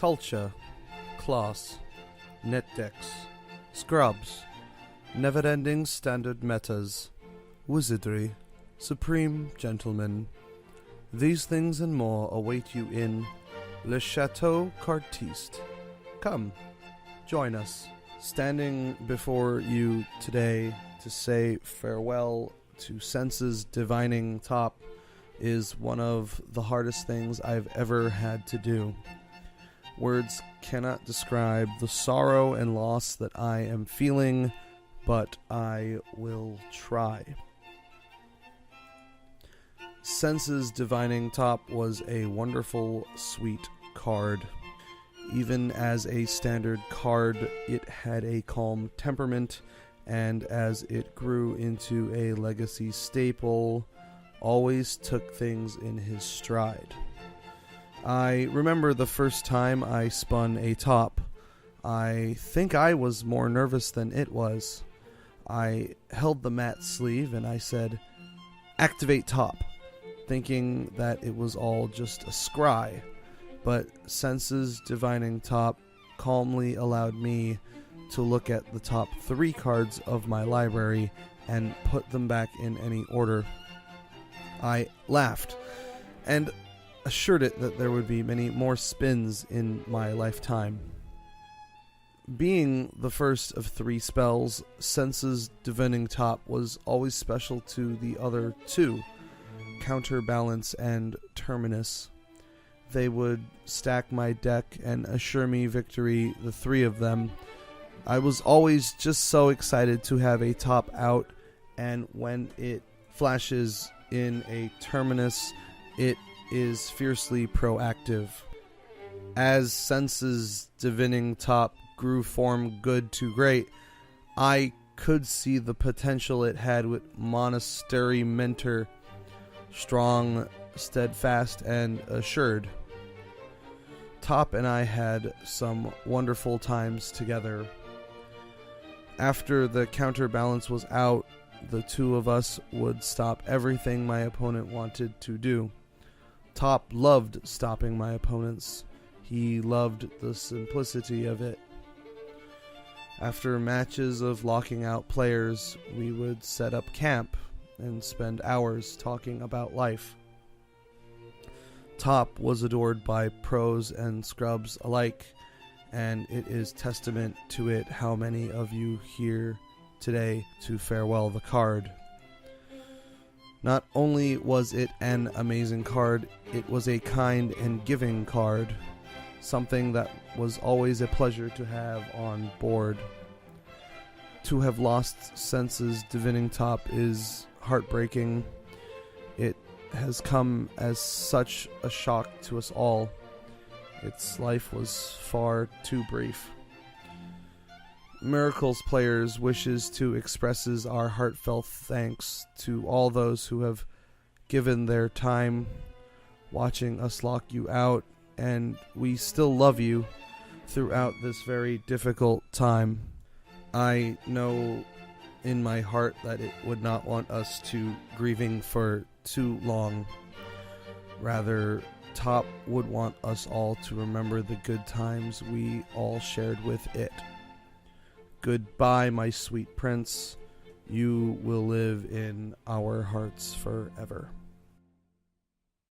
culture, class, netdecks, scrubs, never-ending standard metas, wizardry, supreme gentlemen. These things and more await you in Le Chateau Cardtiste. Come, join us. Standing before you today to say farewell to senses divining top is one of the hardest things I've ever had to do. Words cannot describe the sorrow and loss that I am feeling, but I will try. Senses divining top was a wonderful, sweet card. Even as a standard card, it had a calm temperament, and as it grew into a legacy staple, always took things in his stride. I remember the first time I spun a top. I think I was more nervous than it was. I held the mat sleeve and I said, "Activate top," thinking that it was all just a scry. But senses divining top calmly allowed me to look at the top 3 cards of my library and put them back in any order. I laughed and assured it that there would be many more spins in my lifetime. Being the first of 3 spells, senses divining top was always special to the other 2, counterbalance and terminus. They would stack my deck and assure me victory, the 3 of them. I was always just so excited to have a top out, and when it flashes in a terminus, it is fiercely proactive. As senses divining top grew from good to great, I could see the potential it had with Monastery Mentor, strong, steadfast, and assured. Top and I had some wonderful times together. After the counterbalance was out, the 2 of us would stop everything my opponent wanted to do. Top loved stopping my opponents. He loved the simplicity of it. After matches of locking out players, we would set up camp and spend hours talking about life. Top was adored by pros and scrubs alike, and it is testament to it how many of you here today to farewell the card. Not only was it an amazing card, it was a kind and giving card, something that was always a pleasure to have on board. To have lost senses divining top is heartbreaking. It has come as such a shock to us all. Its life was far too brief. Miracles Players wishes to expresses our heartfelt thanks to all those who have given their time watching us lock you out, and we still love you throughout this very difficult time. I know in my heart that it would not want us to grieving for too long. Rather, Top would want us all to remember the good times we all shared with it. Goodbye, my sweet prince. You will live in our hearts forever.